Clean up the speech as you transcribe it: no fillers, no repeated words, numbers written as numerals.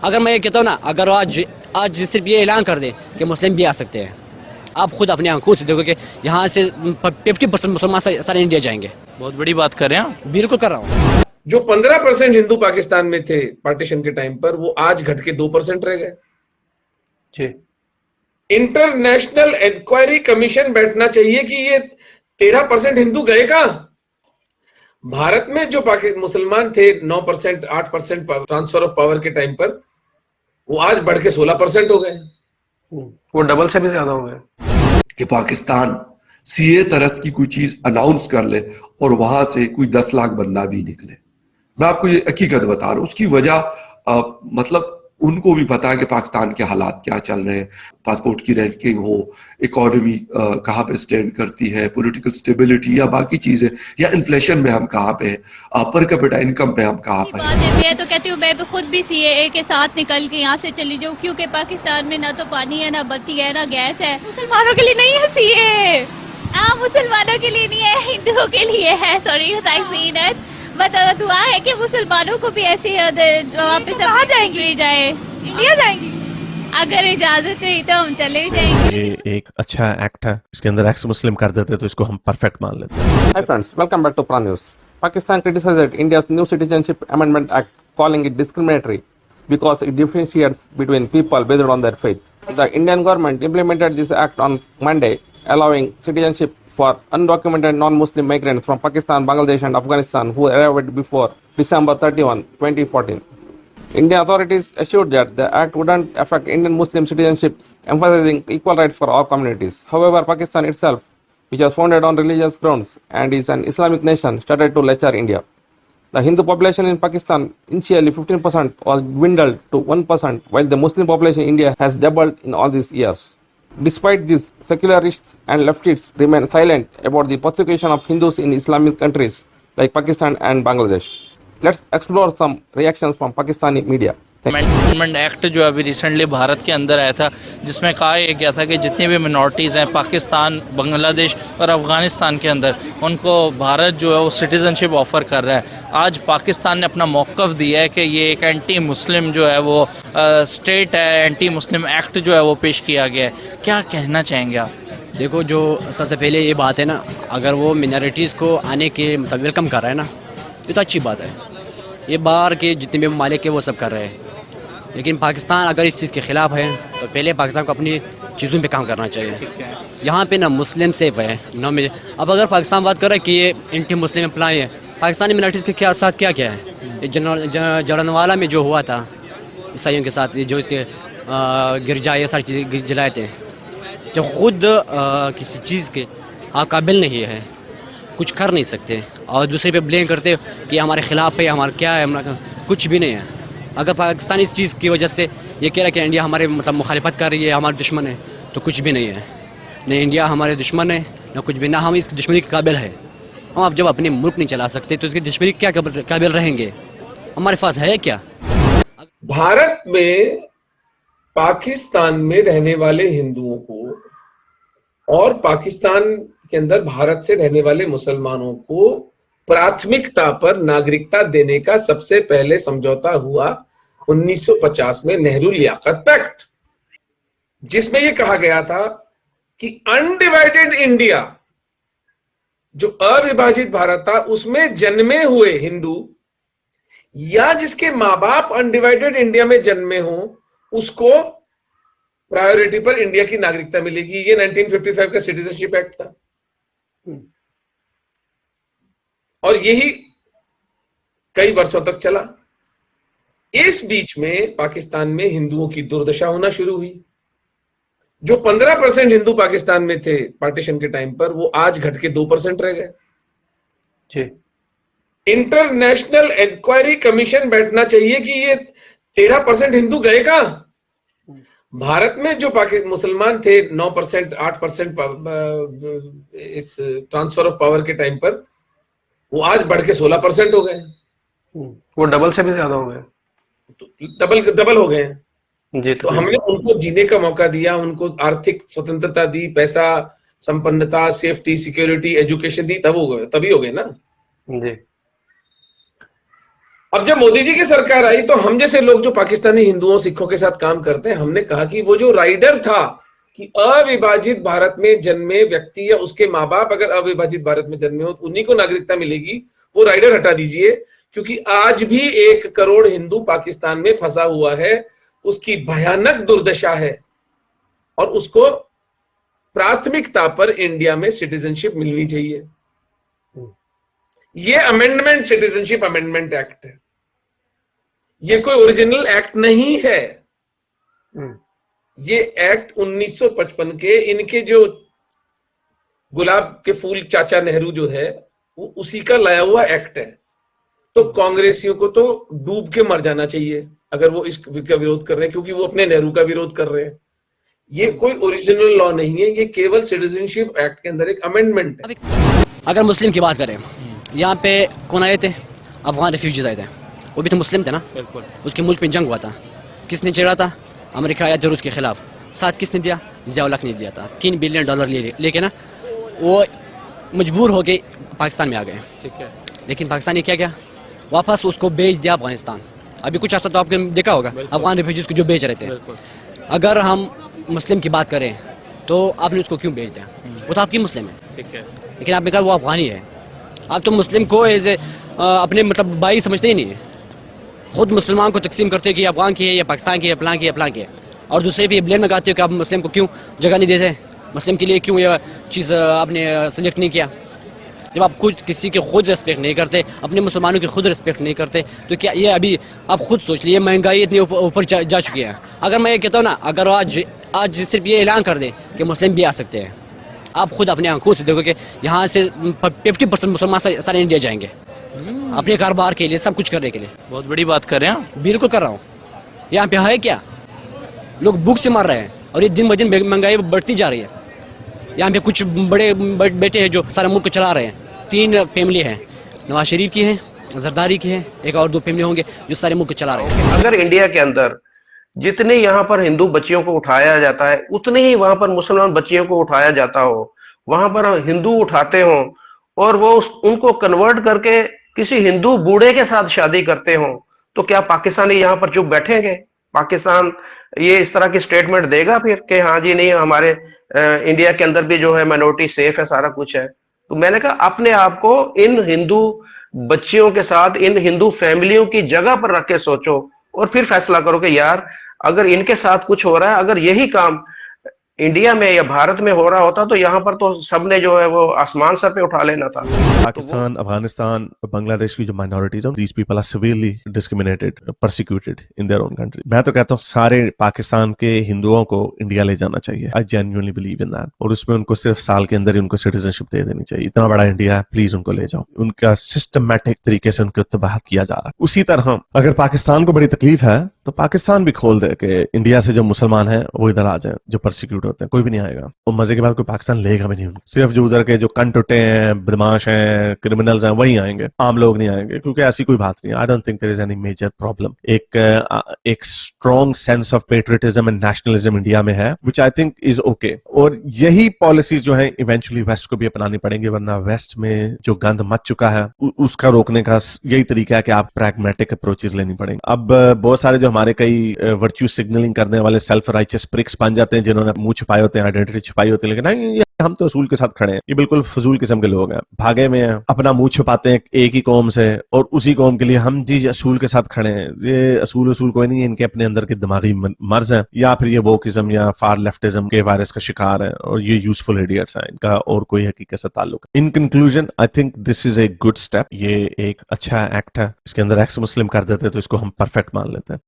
अगर मैं ये कहता हूँ ना, अगर आज आज सिर्फ ये ऐलान कर दे कि मुस्लिम भी आ सकते हैं, आप खुद अपनी आंखों से देखो कि यहाँ से 50% मुसलमान सारे इंडिया जाएंगे। बहुत बड़ी बात कर रहे हैं आप। बिल्कुल कर रहा हूँ। जो 15% हिंदू पाकिस्तान में थे पार्टीशन के टाइम पर, वो आज घट के 2% रह गए। जी। इंटरनेशनल इंक्वायरी कमीशन बैठना चाहिए कि ये 13% हिंदू गए कहां। भारत में जो मुसलमान थे 9%, 8% ट्रांसफर ऑफ पावर के टाइम पर, वो आज बढ़ के 16% हो गए। वो डबल से भी ज्यादा हो गए। कि पाकिस्तान सीए तरस की कोई चीज अनाउंस कर ले और वहां से कोई 10 लाख बंदा भी निकले। मैं आपको ये हकीकत बता रहा हूं। उसकी वजह मतलब उनको भी पता है कि पाकिस्तान के हालात क्या चल रहे हैं, पासपोर्ट की रैंकिंग हो, इकोनॉमी कहाँ पे स्टैंड करती है, पॉलिटिकल स्टेबिलिटी या बाकी चीजें, या इन्फ्लेशन में हम कहाँ पे हैं, पर कैपिटा इनकम पे हम कहाँ पे हैं। मैं तो कहती हूँ मैं खुद भी सीएए के साथ निकल के यहाँ से चली जाऊँ, क्योंकि पाकिस्तान में ना तो पानी है, ना बत्ती है, ना गैस है। मुसलमानों के लिए नहीं है सीएए। मुसलमानों के लिए नहीं है, हिंदुओं के लिए है। सॉरी बट दुआ है कि मुसलमानों को भी ऐसे वापस कहाँ जाएंगे, जाए इंडिया जाएंगी। अगर इजाजत है तो हम चले जाएंगे। ये एक अच्छा एक्ट है, इसके अंदर एक्स मुस्लिम कर देते तो इसको हम परफेक्ट मान लेते हैं। Hi friends, welcome back to Pra News. Pakistan criticized India's new Citizenship Amendment Act, calling it discriminatory because it differentiates between people based on their faith. The Indian government implemented this act on Monday, allowing citizenship for undocumented non-Muslim migrants from Pakistan, Bangladesh and Afghanistan who arrived before December 31, 2014. Indian authorities assured that the act wouldn't affect Indian Muslim citizenships, emphasizing equal rights for all communities. However, Pakistan itself, which was founded on religious grounds and is an Islamic nation, started to lecture India. The Hindu population in Pakistan, initially 15%, was dwindled to 1%, while the Muslim population in India has doubled in all these years. Despite this, secularists and leftists remain silent about the persecution of Hindus in Islamic countries like Pakistan and Bangladesh. Let's explore some reactions from Pakistani media. Amendment act जो अभी recently Bharat के अंदर आया था, जिसमें कहा गया था कि जितनी भी मिनॉरिटीज़ हैं पाकिस्तान, बांग्लादेश और अफ़गानिस्तान के अंदर, उनको भारत जो है वो सिटीज़नशिप ऑफ़र कर रहा है। आज पाकिस्तान ने अपना मौक़िफ़ दिया है कि ये एक एंटी मुस्लिम जो है वो स्टेट है, एंटी मुस्लिम एक्ट जो है वो पेश किया गया है। क्या कहना चाहेंगे आप? देखो, जो सबसे पहले ये बात है ना, अगर वो मिनॉरिटीज़ को आने के मतलब वेलकम कर रहा है ना, ये तो अच्छी बात है। ये बाहर के जितने भी ममालिक है वो सब कर रहे हैं, लेकिन पाकिस्तान अगर इस चीज़ के ख़िलाफ़ है तो पहले पाकिस्तान को अपनी चीज़ों पे काम करना चाहिए। यहाँ पे ना मुस्लिम सेफ है ना मिले। अब अगर पाकिस्तान बात कर रहा है कि ये एंटी मुस्लिम अप्लाई है, पाकिस्तानी मिनॉरिटीज़ के क्या साथ क्या क्या है? ये जलियांवाला में जो हुआ था ईसाइयों के साथ, जो इसके गिरजा ये सारी चीज़ें जलाए थे, जब खुद किसी चीज़ के आप काबिल नहीं है, कुछ कर नहीं सकते और दूसरे पे ब्लेम करते हो कि हमारे ख़िलाफ़ है, हमारा क्या है, हमारा कुछ भी नहीं है। अगर पाकिस्तान इस चीज़ की वजह से ये कह रहा है कि इंडिया हमारे मतलब मुखालिफत कर रही है, हमारे दुश्मन है, तो कुछ भी नहीं है। न इंडिया हमारे दुश्मन है, न कुछ भी, ना हम इस दुश्मनी के काबिल है। हम आप जब अपने मुल्क नहीं चला सकते तो इसकी दुश्मनी क्या काबिल रहेंगे? हमारे पास है क्या? भारत में पाकिस्तान में रहने वाले हिंदुओं को और पाकिस्तान के अंदर भारत से रहने वाले मुसलमानों को प्राथमिकता पर नागरिकता देने का सबसे पहले समझौता हुआ 1950 में, नेहरू लियाकत पैक्ट, जिसमें यह कहा गया था कि अनडिवाइडेड इंडिया, जो अविभाजित भारत था, उसमें जन्मे हुए हिंदू या जिसके मां बाप अनडिवाइडेड इंडिया में जन्मे हो, उसको प्रायोरिटी पर इंडिया की नागरिकता मिलेगी। ये 1955 का सिटीजनशिप एक्ट था और यही कई वर्षों तक चला। इस बीच में पाकिस्तान में हिंदुओं की दुर्दशा होना शुरू हुई। जो 15% हिंदू पाकिस्तान में थे पार्टीशन के टाइम पर, वो आज घट के 2% रह गए। जी। इंटरनेशनल इंक्वायरी कमीशन बैठना चाहिए कि ये 13% हिंदू गए कहां। भारत में जो मुसलमान थे 9%, 8% इस ट्रांसफर ऑफ पावर के टाइम पर, वो आज बढ़ के 16% हो गए। वो डबल से भी ज्यादा हो गए। तो डबल हो गए हैं जी। तो हमने उनको जीने का मौका दिया, उनको आर्थिक स्वतंत्रता दी, पैसा, संपन्नता, सेफ्टी, सिक्योरिटी, एजुकेशन दी, तभी हो गए ना। जी। अब जब मोदी जी की सरकार आई तो हम जैसे लोग जो पाकिस्तानी हिंदुओं सिखों के साथ काम करते हैं, हमने कहा कि वो जो राइडर था कि अविभाजित भारत में जन्मे व्यक्ति या उसके माँ बाप अगर अविभाजित भारत में जन्मे हो तो उन्हीं को नागरिकता मिलेगी, वो राइडर हटा दीजिए, क्योंकि आज भी 1 करोड़ हिंदू पाकिस्तान में फंसा हुआ है, उसकी भयानक दुर्दशा है और उसको प्राथमिकता पर इंडिया में सिटीजनशिप मिलनी चाहिए। ये अमेंडमेंट सिटीजनशिप अमेंडमेंट एक्ट है, ये कोई ओरिजिनल एक्ट नहीं है। ये एक्ट 1955 के इनके जो गुलाब के फूल चाचा नेहरू जो है वो उसी का लाया हुआ एक्ट है। तो कांग्रेसियों को तो डूब के मर जाना चाहिए अगर वो इसका विरोध कर रहे हैं, क्योंकि वो अपने नेहरू का विरोध कर रहे हैं। ये कोई ओरिजिनल लॉ नहीं है, ये केवल सिटीजनशिप एक्ट के अंदर एक अमेंडमेंट है। अगर मुस्लिम की बात करें, यहाँ पे कौन आए थे? अफगान रेफ्यूजीज आए थे, वो भी तो मुस्लिम थे ना। बिल्कुल। उसके मुल्क में जंग हुआ था, किसने छेड़ा था? अमेरिका आया था रूस के खिलाफ, साथ किसने दिया? ज़िया-उल हक ने दिया था। $3 बिलियन लेके ना वो मजबूर हो गए पाकिस्तान में आ गए। ठीक है। लेकिन पाकिस्तान ने क्या किया? वापस उसको बेच दिया अफगानिस्तान। अभी कुछ अर्सा तो आपने देखा होगा अफगान रेफ्यूजीज को जो बेच रहे थे। अगर हम मुस्लिम की बात करें तो आपने उसको क्यों बेच दिया? वो तो आपकी मुस्लिम है, ठीक है। लेकिन आपने कहा वो अफगानी है। आप तो मुस्लिम को एज अपने मतलब भाई समझते ही नहीं है। खुद मुसलमान को तकसीम करते हो कि अफगान की है या पाकिस्तान की है, फलां की है, फलां की है, और दूसरे पे ब्लेम लगाते हो कि आप मुस्लिम को क्यों जगह नहीं देते, मुस्लिम के लिए क्यों ये चीज़ आपने सेलेक्ट नहीं किया। जब आप खुद किसी के खुद रिस्पेक्ट नहीं करते, अपने मुसलमानों की खुद रिस्पेक्ट नहीं करते, तो क्या ये अभी आप खुद सोच लिए महंगाई इतनी ऊपर जा चुकी है। अगर मैं ये कहता हूँ ना, अगर आज सिर्फ ये ऐलान कर दें कि मुस्लिम भी आ सकते हैं, आप खुद अपने आंखों से देखो कि यहाँ से 50% मुसलमान सारे इंडिया जाएंगे अपने कारोबार के लिए, सब कुछ करने के लिए। बहुत बड़ी बात कर रहे हैं आप। बिल्कुल कर रहा हूँ। यहाँ पे है क्या, लोग भूख से मर रहे हैं और ये दिन ब दिन महंगाई बढ़ती जा रही है। यहाँ पे कुछ बड़े बेटे हैं जो सारा मुल्क को चला रहे हैं। 3 फैमिली हैं, नवाज शरीफ की है, जरदारी की है, एक और 2 फैमिली होंगे जो सारे मुल्क को चला रहे हैं। अगर इंडिया के अंदर जितने यहाँ पर हिंदू बच्चियों को उठाया जाता है उतने ही वहां पर मुसलमान बच्चियों को उठाया जाता हो, वहां पर हिंदू उठाते हो और वो उनको कन्वर्ट करके किसी हिंदू बूढ़े के साथ शादी करते हो, तो क्या पाकिस्तानी यहाँ पर चुप बैठेंगे? पाकिस्तान ये इस तरह की स्टेटमेंट देगा फिर कि हाँ जी नहीं, हमारे इंडिया के अंदर भी जो है माइनॉरिटी सेफ है, सारा कुछ है? तो मैंने कहा अपने आप को इन हिंदू बच्चियों के साथ, इन हिंदू फैमिलियों की जगह पर रख के सोचो और फिर फैसला करो कि यार अगर इनके साथ कुछ हो रहा है, अगर यही काम इंडिया में या भारत में हो रहा होता तो यहाँ पर तो सबने जो है वो आसमान सर पे उठा लेना था। पाकिस्तान, अफगानिस्तान, बांग्लादेश की जो माइनॉरिटीज हैं, these people are severely discriminated, persecuted in their own country। मैं तो कहता हूँ सारे पाकिस्तान के हिंदुओं को इंडिया ले जाना चाहिए। I genuinely believe in that। और उसमें उनको सिर्फ साल के अंदर ही उनको सिटीजनशिप दे देनी चाहिए। इतना बड़ा इंडिया है, प्लीज उनको ले जाओ। उनका सिस्टमैटिक तरीके से उनको तबाह किया जा रहा है। उसी तरह अगर पाकिस्तान को बड़ी तकलीफ है तो पाकिस्तान भी खोल दे कि इंडिया से जो मुसलमान हैं वो इधर आ जाए, जो परसिक्यूट होते हैं। कोई भी नहीं आएगा और मजे के बाद कोई पाकिस्तान लेगा भी नहीं उनको। सिर्फ जो उधर के जो कंटुटे हैं, बदमाश हैं, क्रिमिनल्स हैं, वही आएंगे, आम लोग नहीं आएंगे, क्योंकि ऐसी कोई बात नहीं है। I don't think there is any major problem. एक strong sense of patriotism and nationalism India में है, which I think is okay. और यही पॉलिसीज जो है इवेंचुअली वेस्ट को भी अपनानी पड़ेंगी, वरना वेस्ट में जो गंद मच चुका है उसका रोकने का यही तरीका है कि आप प्रैग्मेटिक अप्रोचेस लेनी पड़ेंगी। अब बहुत सारे जो हमारे कई वर्च्यू सिग्नलिंग करने वाले सेल्फ राइचियस प्रिक्स बन जाते हैं, जिन्होंने मुंह छुपाए होते हैं, आइडेंटिटी छुपाई होती है, लेकिन नहीं, हम तो असूल के साथ खड़े हैं। ये बिल्कुल फजूल किस्म के लोग हैं, भागे में हैं, अपना मुंह छुपाते हैं एक ही कौम से और उसी कौम के लिए हम जी असूल के साथ खड़े हैं। ये असूल कोई नहीं है, इनके अपने अंदर के दिमागी मर्ज हैं, या फिर ये वोकिज्म या फार लेफ्टिज्म के वायरस का शिकार है और ये यूजफुल इडियट्स हैं, इनका और कोई हकीकत से ताल्लुक। In conclusion I think this is a good step. ये एक अच्छा एक्ट है, इसके अंदर एक्स मुस्लिम कर देते तो इसको हम परफेक्ट मान लेते हैं।